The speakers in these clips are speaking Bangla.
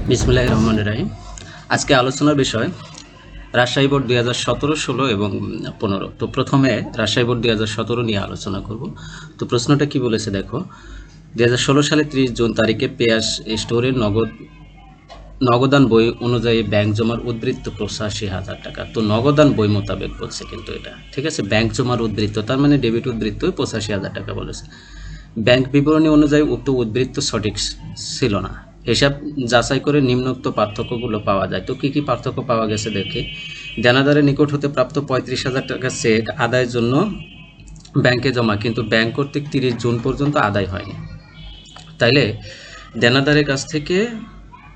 বিসমিল্লাহির রহমানির রহিম। আজকে আলোচনার বিষয় রাজশাহী বোর্ড 2017, 16 এবং 15। তো প্রথমে রাজশাহী বোর্ড 2017 নিয়ে আলোচনা করব। তো প্রশ্নটা কি বলেছে দেখো, 2016 সালে 30 জুন তারিখে পেয়াস স্টোরের নগদান বই অনুযায়ী ব্যাংক জমার উদ্বৃত্ত 85,000 টাকা। তো নগদান বই মোতাবেক বলছে, কিন্তু এটা ঠিক আছে, ব্যাংক জমার উদ্বৃত্ত তার মানে ডেবিট উদ্বৃত্ত 85,000 টাকা বলেছে। ব্যাংক বিবরণী অনুযায়ী উক্ত উদ্বৃত্ত সঠিক ছিল না। হিসাব যাচাই করে নিম্নোক্ত পার্থক্যগুলো পাওয়া যায়। তো কী কী পার্থক্য পাওয়া গেছে দেখি। দেনাদারের নিকট হতে প্রাপ্ত 35,000 টাকা চেক আদায়ের জন্য ব্যাংকে জমা, কিন্তু ব্যাংক কর্তৃক 30 জুন পর্যন্ত আদায় হয়নি। তাইলে দেনাদারের কাছ থেকে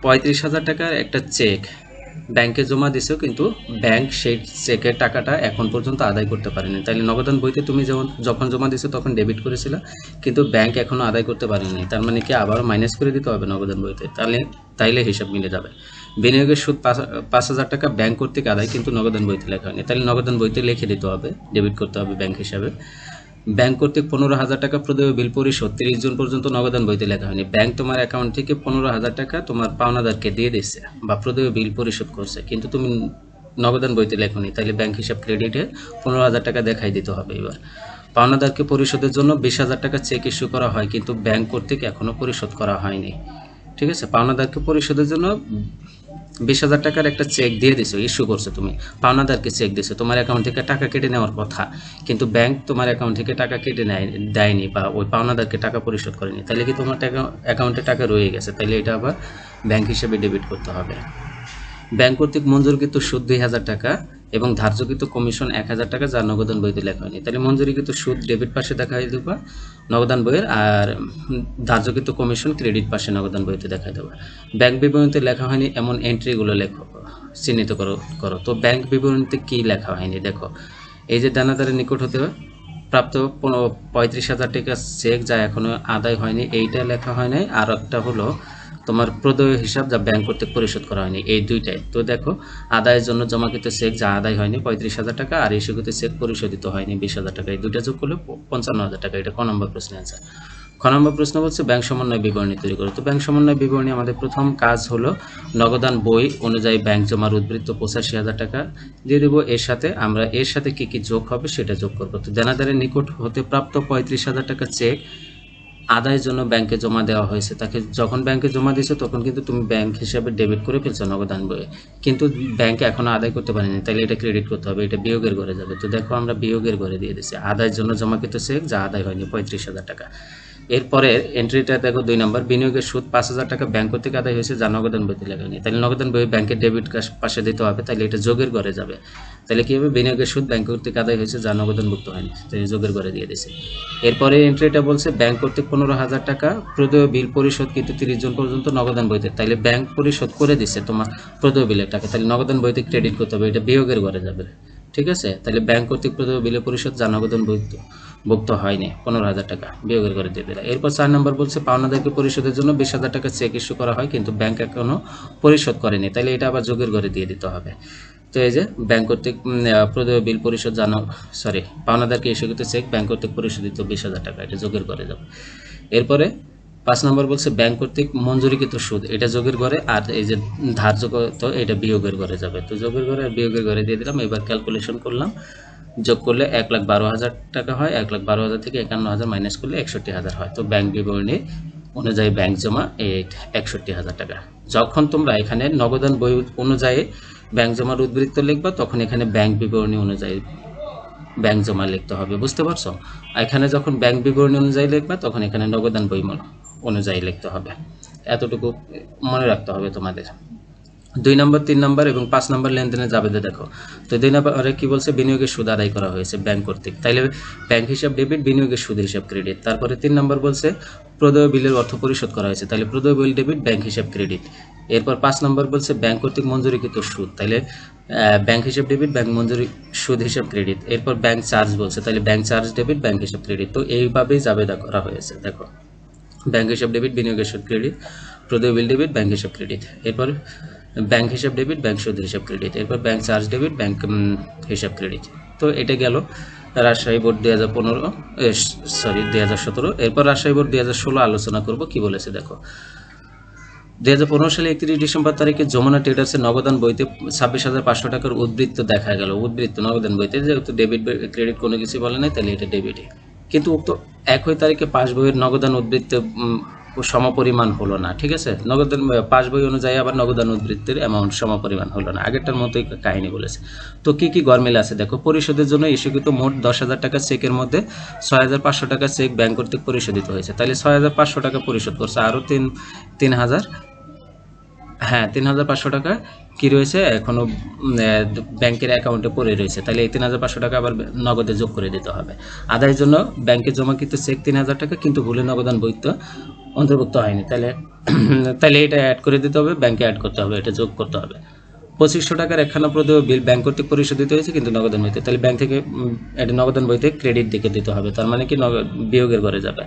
35,000 টাকার একটা চেক ব্যাংকে জমা দিছো, কিন্তু ব্যাংক সেই চেকের টাকাটা এখন পর্যন্ত আদায় করতে পারেনি। তাইলে নগদান বইতে তুমি যখন জমা দিছো তখন ডেবিট করেছিল, কিন্তু ব্যাংক এখনো আদায় করতে পারেনি। তার মানে কি আবার মাইনাস করে দিতে হবে নগদান বইতে, তাইলে হিসাব মিলে যাবে। বিনিয়োগের সুদ 5,000 টাকা ব্যাংক কর্তৃক আদায়, কিন্তু নগদান বইতে লেখা হয়নি। তাহলে নগদান বইতে লিখে দিতে হবে, ডেবিট করতে হবে ব্যাংক হিসাবে। ব্যাংক কর্তৃক 15,000 টাকা প্রদেয় বিল পরিশোধ 30 জুন পর্যন্ত নগদান বইতে লেখা হয়নি। ব্যাংক তোমার অ্যাকাউন্ট থেকে 15,000 টাকা তোমার পাওনাদারকে দিয়ে দিচ্ছে বা প্রদেয় বিল পরিশোধ করছে, কিন্তু তুমি নগদান বইতে লেখনি। তাহলে ব্যাংক হিসাব ক্রেডিটে 15,000 টাকা দেখাই দিতে হবে। এবার পাওনাদারকে পরিশোধের জন্য 20,000 টাকা চেক ইস্যু করা হয়, কিন্তু ব্যাংক কর্তৃক এখনও পরিশোধ করা হয়নি। ঠিক আছে, পাওনাদারকে পরিশোধের জন্য 20,000 টাকার একটা চেক দিয়ে দিছো, ইস্যু করছো, তুমি পাওনাদারকে চেক দিছো, তোমার অ্যাকাউন্ট থেকে টাকা কেটে নেওয়ার কথা, কিন্তু ব্যাংক তোমার অ্যাকাউন্ট থেকে টাকা কেটে দেয়নি বা ওই পাওনাদারকে টাকা পরিশোধ করেনি। তাহলে কি তোমার অ্যাকাউন্টে টাকা রয়ে গেছে, তাহলে এটা আবার ব্যাংক হিসেবে ডেবিট করতে হবে। ব্যাংক কর্তৃক মঞ্জুরকৃত সুদ 2,000 টাকা এবং ধার্যকৃত কমিশন 1,000 টাকা, যা নগদান বইতে লেখা হয়নি। তাহলে মঞ্জুরিকৃত সুদ ডেবিট পাশে দেখাই দেবা নগদান বইয়ের, আর ধার্যকৃত কমিশন ক্রেডিট পাশে নগদান বইতে দেখাই দেবা। ব্যাংক বিবরণীতে লেখা হয়নি এমন এন্ট্রিগুলো চিহ্নিত করো। তো ব্যাংক বিবরণীতে কি লেখা হয়নি দেখো, এই যে দানাদারের নিকট হতে প্রাপ্ত 35,000 টাকা চেক যা এখনো আদায় হয়নি, এইটা লেখা হয় নাই। আর একটা হলো তোমার প্রদেয় হিসাব যা ব্যাংক কর্তৃক পরিশোধ করা হয়নি, এই দুইটাই। তো দেখো, আদায়ের জন্য জমাকৃত চেক যা আদায় হয়নি 35,000 টাকা, আর ইস্যুকৃত চেক পরিশোধিত হয়নি 20,000 টাকা, এই দুইটা যোগ করলে 55,000 টাকা। এটা ক নম্বর প্রশ্নের অ্যান্সার। খ নম্বর প্রশ্ন বলছে ব্যাংক সমন্বয় বিবরণী তৈরি করো। তো ব্যাংক সমন্বয় বিবরণী আমাদের প্রথম কাজ হলো নগদান বই অনুযায়ী ব্যাংক জমার উদ্বৃত্ত 85,000 টাকা দিয়ে দেবো। এর সাথে কি কি যোগ হবে সেটা যোগ করবো। তো দেনাদারের নিকট হতে প্রাপ্ত 35,000 টাকা চেক আদায়ের জন্য ব্যাংকে জমা দেওয়া হয়েছে, তাকে যখন ব্যাংকে জমা দিয়েছে তখন কিন্তু তুমি ব্যাংক হিসাবে ডেবিট করে ফেলছো নগদান বইয়ে, কিন্তু ব্যাংকে এখনো আদায় করতে পারেনি, তাহলে এটা ক্রেডিট করতে হবে, এটা বিয়োগের ঘরে যাবে। তো দেখো, আমরা বিয়োগের ঘরে দিয়ে দিচ্ছি আদায়ের জন্য জমাকৃত চেক যা আদায় হয়নি 35,000 টাকা। এরপরে এন্ট্রিটা দেখো 2 নম্বর, বিনিয়োগের সুদ 5,000 টাকা ব্যাংক থেকে আদায় হয়েছে, যা নগদান বইতে লেখা হয়নি। তাহলে নগদান বই ব্যাংকের ডেবিট পাশে দিতে হবে, তাহলে এটা যোগের ঘরে যাবে। তাহলে কি হবে, বিনিয়োগের সুদ ব্যাংক কর্তৃক আদায় হয়েছে যা নগদানভুক্ত হয়নি, তাই যোগের ঘরে দিয়ে দিয়েছে। এরপরে এন্ট্রিটা বলছে ব্যাংক কর্তৃক 15,000 টাকা প্রদেয় বিল পরিশোধ, কিন্তু 30 জন পর্যন্ত নগদান বইতে, তাহলে ব্যাংক পরিশোধ করে দিচ্ছে তোমার প্রদেয় বিলের টাকা, তাহলে নগদান বইতে ক্রেডিট করতে হবে, এটা বিয়োগের ঘরে যাবে। ঠিক আছে, তাহলে ব্যাংক কর্তৃক প্রদেয় বিলের পরিশোধ যা নগদান ভুক্ত হয়নি 15,000 টাকা, বিয়োগের ঘরে দিয়ে দিলা। এরপর 4 নম্বর বলছে পাওনাদারকে পরিশোধের জন্য 20,000 টাকা চেক ইস্যু করা হয়, কিন্তু ব্যাংক এখনো পরিশোধ করেনি, তাহলে এটা আবার যোগের ঘরে দিয়ে দিতে হবে। তো এই যে ব্যাংক কর্তৃক প্রদেয় বিল পরিশোধ পাওনাদারকে ইস্যুকৃত চেক ব্যাংক কর্তৃক পরিশোধিত 20,000 টাকা, এটা যোগের ঘরে যাবে। এরপরে 5 নম্বর বলছে ব্যাংক কর্তৃক মঞ্জুরিকৃত সুদ, এটা যোগের ঘরে, আর এই যে ধার্যকৃত এটা বিয়োগের ঘরে যাবে। তো যোগের ঘরে আর বিয়োগের ঘরে দিয়ে দিলাম। এবার ক্যালকুলেশন করলাম, যোগ করলে 1,12,000 টাকা হয়, 1,12,000 থেকে 51,000 মাইনাস করলে 61,000 হয়। তো ব্যাংক বিবরণী অনুযায়ী ব্যাংক জমা 61,000 টাকা। যখন তোমরা এখানে নগদান বই অনুযায়ী ব্যাংক জমার উদ্বৃত্ত লিখবা, তখন এখানে ব্যাংক বিবরণী অনুযায়ী ব্যাংক জমা লিখতে হবে, বুঝতে পারছো? এখানে যখন ব্যাংক বিবরণী অনুযায়ী লিখবা, তখন এখানে নগদান বই অনুযায়ী লিখতে হবে। এতটুকু মনে রাখতে হবে তোমাদের। 2 নম্বর, 3 নম্বর এবং 5 নম্বর লেনদেনে যাবে দেখো। তো 2 নম্বরে কি বলছে, বিনিয়োগের সুদ আদায় করা হয়েছে ব্যাংক কর্তৃক, তাইলে ব্যাংক হিসাব ডেবিট, বিনিয়োগের সুদ হিসাব ক্রেডিট। তারপরে 3 নম্বর বলছে প্রদেয় বিলের অর্থ পরিশোধ করা হয়েছে, তাহলে প্রদেয় বিল ডেবিট, ব্যাংক হিসাব ক্রেডিট। এরপর 5 নম্বর বলছে ব্যাংক কর্তৃক মঞ্জুরিকৃত সুদ, তাহলে ব্যাংক হিসাব ডেবিট, ব্যাংক মঞ্জুরি সুদ হিসাব ক্রেডিট। এরপর ব্যাংক চার্জ বলছে, তাহলে ব্যাংক চার্জ ডেবিট, ব্যাংক হিসাব ক্রেডিট। তো এইভাবেই জাবেদা করা হয়েছে দেখো, ব্যাংক হিসাব ডেবিট, বিনিয়োগের সুদ ক্রেডিট, প্রদেয় বিল ডেবিট, ব্যাংক হিসাব ক্রেডিট। এরপর ব্যাংক হিসাব ডেবিট, ব্যাংক সুদ হিসাব ক্রেডিট। এরপর ব্যাংক চার্জ ডেবিট, ব্যাংক হিসাব ক্রেডিট। তো এটা গেল রাজশাহী বোর্ড 2017। এরপর রাজশাহী বোর্ড 2016 আলোচনা করব, কি বলেছে দেখো। 2015 সালে 31 ডিসেম্বর তারিখে যমুনা ট্রেডার্সের নগদান বইতে 26,500 টাকার উদ্বৃত্ত দেখা গেল। উদ্বৃত্ত নগদান বইতে, যেহেতু ডেবিট ক্রেডিট কোনো কিছু বলে নাই, তাহলে এটা ডেবিটে। কিন্তু উক্ত একই তারিখে পাস বইয়ের নগদান উদ্বৃত্ত সমপরিমাণ হলো না। ঠিক আছে, নগদান পাস বই অনুযায়ী আবার নগদান উদ্বৃত্তের অ্যামাউন্ট সমপরিমাণ হলো না, আগেরটার মতোই কাহিনী বলেছে। তো কি কি গরমিল আছে দেখো। পরিশোধের জন্য ইস্যুকৃত মোট 10,000 টাকা চেকের মধ্যে 6,500 টাকা চেক ব্যাংক কর্তৃক পরিশোধিত হয়েছে। তাহলে 6,500 টাকা পরিশোধ করছে, আরও 3,000, হ্যাঁ 3,500 টাকা কি রয়েছে এখনো ব্যাংকের অ্যাকাউন্টে পড়ে রয়েছে। তাহলে এই 3,500 টাকা আবার নগদে যোগ করে দিতে হবে। আদায়ের জন্য ব্যাংকে জমাকৃত চেক 3,000 টাকা, কিন্তু ভুলে নগদান বইতে অন্তর্ভুক্ত হয়নি। তাহলে এটা অ্যাড করে দিতে হবে, ব্যাংকে অ্যাড করতে হবে, এটা যোগ করতে হবে। 2500 টাকার একখানা প্রদেয় বিল ব্যাংক কর্তৃক পরিশোধিত হয়েছে, কিন্তু নগদান বইতে, তাহলে ব্যাংক থেকে এটা নগদান বইতে ক্রেডিট দিকে দিতে হবে, তার মানে কি বিয়োগের ঘরে যাবে।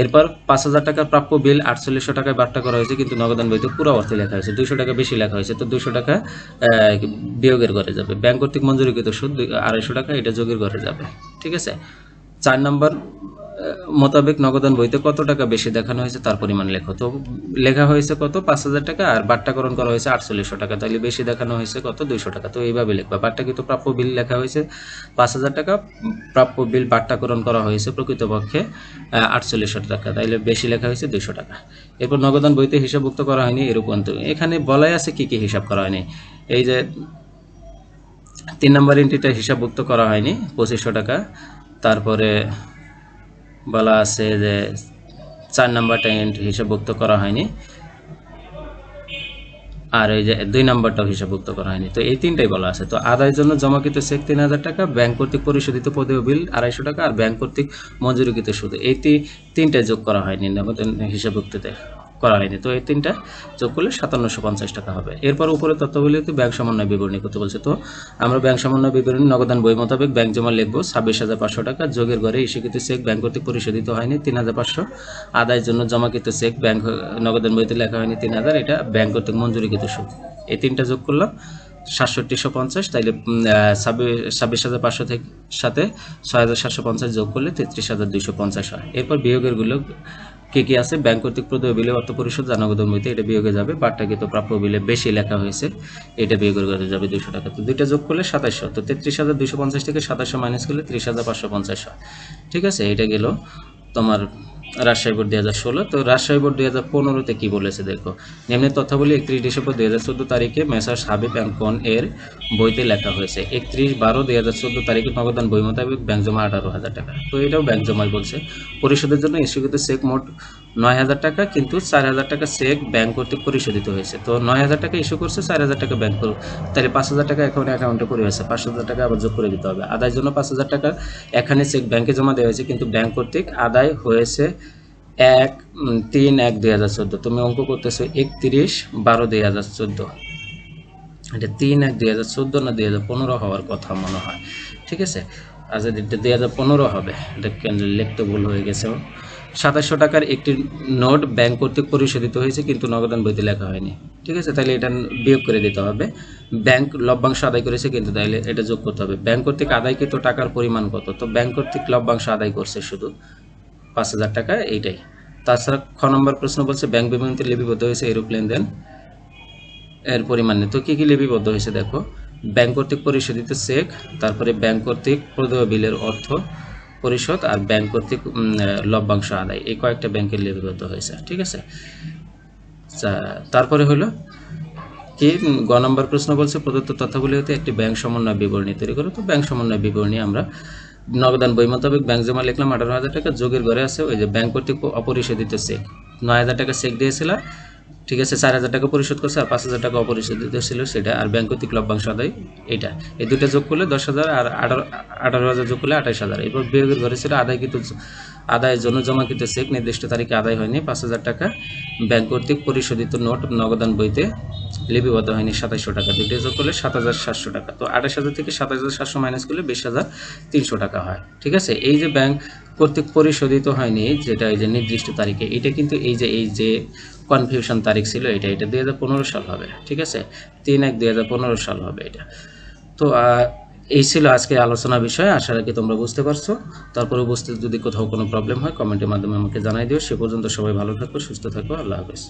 এরপর 5,000 টাকার প্রাপ্য বিল 4800 টাকায় বাট্টা করা হয়েছে, কিন্তু নগদান বইতে পুরো অর্থে লেখা হয়েছে, 200 টাকা বেশি লেখা হয়েছে, তো 200 টাকা বিয়োগের ঘরে যাবে। ব্যাংক কর্তৃক মঞ্জুরিকৃত সুদ 250 টাকা, এটা যোগের ঘরে যাবে। ঠিক আছে, 4 নম্বর মোতাবেক নগদান বইতে কত টাকা বেশি দেখানো হয়েছে তার পরিমাণ লেখো। তো লেখা হয়েছে কত, 5,000 টাকা, আর বাট্টাকরণ করা হয়েছে 4800 টাকা, তাহলে বেশি দেখানো হয়েছে কত, 200 টাকা। তো এইভাবে লিখবা। বাট্টাকৃত প্রাপ্য বিল লেখা হয়েছে 5,000 টাকা, প্রাপ্য বিল বাট্টাকরণ করা হয়েছে প্রকৃতপক্ষে 4800 টাকা, তাইলে বেশি লেখা হয়েছে 200 টাকা। এরপর নগদান বইতে হিসাবভুক্ত করা হয়নি এরূপ এখানে বলাই আছে কি কি হিসাব করা হয়নি। এই যে 3 নম্বর এন্ট্রিটা হিসাবভুক্ত করা হয়নি 2500 টাকা। তারপরে বলা আছে যে 4 নম্বরটা এন্ট্রি হিসাবভুক্ত করা হয়নি, আর এই যে 2 নম্বরটাও হিসাবভুক্ত করা হয়নি। তো এই তিনটাই বলা আছে। তো আদায়ের জন্য জমাকৃত চেক 3,000 টাকা, ব্যাংক কর্তৃক পরিশোধিত প্রদেয় বিল 250 টাকা, আর ব্যাংক কর্তৃক মঞ্জুরিকৃত সুদ, এই তিনটায় যোগ করা হয়নি, হিসাবভুক্তিতে করা হয়নি। তো এই তিনটা যোগ করলে 5750 টাকা হবে। এরপর উপরে তথ্যগুলিতে ব্যাংক সমন্বয় বিবরণী করতে বলছে। তো আমরা ব্যাংক সমন্বয় বিবরণী নগদান বই মোতাবেক ব্যাংক জমা লিখবো 26,500 টাকা, যোগের ঘরে ইস্যুকৃত চেক ব্যাংক কর্তৃক পরিশোধিত হয়নি 3,500, আদায়ের জন্য জমাকৃত চেক ব্যাংক নগদান বইতে লেখা হয়নি 3,000, এটা ব্যাংক কর্তৃক মঞ্জুরিকৃত সুদ। এই তিনটা যোগ করলাম 6750, তাইলে 26,500 থেকে সাথে 6,750 যোগ করলে 33,250 হয়। এরপর বিয়োগের গুলো কি কি আছে, ব্যাংক কর্তৃক প্রদেয় বিলে অর্থ পরিশোধ নগদান বইতে, এটা বিয়োগে যাবে। বাট্টাকৃত প্রাপ্য বিলে বেশি লেখা হয়েছে, এটা বিয়োগের ঘরে যাবে 200 টাকা। তো দুইটা যোগ করলে 2700, তো 33,250 থেকে 2700 মাইনাস করলে 30,550 হয়। ঠিক আছে, এটা গেল তোমার রাজশাহী বোর্ড 2016। তো রাজশাহী বোর্ড 2015-তে কি বলেছে দেখো। নিম্নের তথ্যাবলী 31 ডিসেম্বর 2014 তারিখে মেসার্স হাবিব অ্যান্ড কোন এর বইতে লেখা হয়েছে। 31/12/2014 তারিখে নগদান বই মোতাবেক ব্যাংক জমা 18,000 টাকা। তো এটাও ব্যাংক জমাই বলছে। পরিশোধের জন্য ইস্যুকৃত চেক মোট 9,000 টাকা, কিন্তু 4,000 টাকা চেক ব্যাংক কর্তৃক পরিশোধিত হয়েছে। তো 9,000 টাকা ইস্যু করছে, 4,000 টাকা ব্যাংক, তাহলে 5,000 টাকা অ্যাকাউন্টে পড়ে হয়েছে, 5,000 টাকা আবার যোগ করে দিতে হবে। আদায়ের জন্য 5,000 টাকা এখানে চেক ব্যাংকে জমা দেওয়া হয়েছে, কিন্তু ব্যাংক কর্তৃক আদায় হয়েছে 1/3/2014। তুমি অঙ্ক করতেছো 31/12/2014, এটা 3/1/2014 না 2015 হওয়ার কথা মনে হয়। ঠিক আছে, আচ্ছা এটা 2015 হবে, এটা কেন লিখতে ভুল হয়ে গেছে। 2700 টাকার একটি নোট ব্যাংক কর্তৃক পরিশোধিত হয়েছে, কিন্তু নগদান বইতে লেখা হয়নি। ঠিক আছে, তাহলে এটা বিয়োগ করে দিতে হবে। ব্যাংক লভ্যাংশ আদায় করেছে, কিন্তু তাইলে এটা যোগ করতে হবে। ব্যাংক কর্তৃক আদায়কৃত টাকার পরিমাণ কত, তো ব্যাংক কর্তৃক লভ্যাংশ আদায় করছে শুধু 5,000 টাকা, এইটাই। তাছাড়া খ নম্বর প্রশ্ন বলছে ব্যাংক বিবরণীতে লিপিবদ্ধ হয়েছে এরূপ লেনদেন এর পরিমাণ নেই। তো কি কি লিপিবদ্ধ হয়েছে দেখো, ব্যাংক কর্তৃক পরিশোধিত চেক, তারপরে ব্যাংক কর্তৃক প্রদেয় বিলের অর্থ পরিশোধ, আর ব্যাংক কর্তৃক লভ্যাংশ আদায়, এই কয়েকটা ব্যাংকের লিপিবদ্ধ হয়েছে। ঠিক আছে, তারপরে হলো কি গ নম্বর প্রশ্ন বলছে প্রদত্ত তথ্যগুলি হতে একটি ব্যাংক সমন্বয় বিবরণী তৈরি করো। তো ব্যাংক সমন্বয় বিবরণী আমরা নগদান বই মোতাবেক ব্যাংক জমা লিখলাম 18,000 টাকা, যোগের ঘরে আছে ওই যে ব্যাংক কর্তৃক অপরিশোধিত চেক 9,000 টাকা চেক দিয়েছিল। ঠিক আছে, 4,000 টাকা পরিশোধ করছে, আর 5,000 টাকা অপরিশোধিত ছিল সেটা, আর ব্যাংক কর্তৃক লভ্যাংশ আদায় এইটা, এই দুটো যোগ করলে 10,000, আর 18,000 যোগ করলে 28,000। এরপর বিয়োগের ঘরে ছিল আদায়ের জন্য জমাকৃত চেক নির্দিষ্ট তারিখে আদায় হয়নি 5,000 টাকা, ব্যাংক কর্তৃক পরিশোধিত নোট নগদান বইতে লিপিবদ্ধ হয়নি 2700 টাকা, দুটো যোগ করলে 7,700 টাকা। তো 28,000 থেকে 7,700 মাইনাস করলে 20,300 টাকা হয়। ঠিক আছে, এই যে ব্যাংক কর্তৃক পরিশোধিত হয়নি যেটা এই যে নির্দিষ্ট তারিখে, এটা কিন্তু এই যে কনফিউশন তারিখ ছিল, এটা 2015 সাল হবে। ঠিক আছে, 3/1/2015 সাল হবে এটা। তো এই ছিল আজকে আলোচনা বিষয়, আশা রাখি তোমরা বুঝতে পারছো। তারপরে বুঝতে যদি কোথাও কোনো প্রবলেম হয় কমেন্টের মাধ্যমে আমাকে জানাই দিও। সে পর্যন্ত সবাই ভালো থাকো, সুস্থ থাকো, আল্লাহ হাফেজ।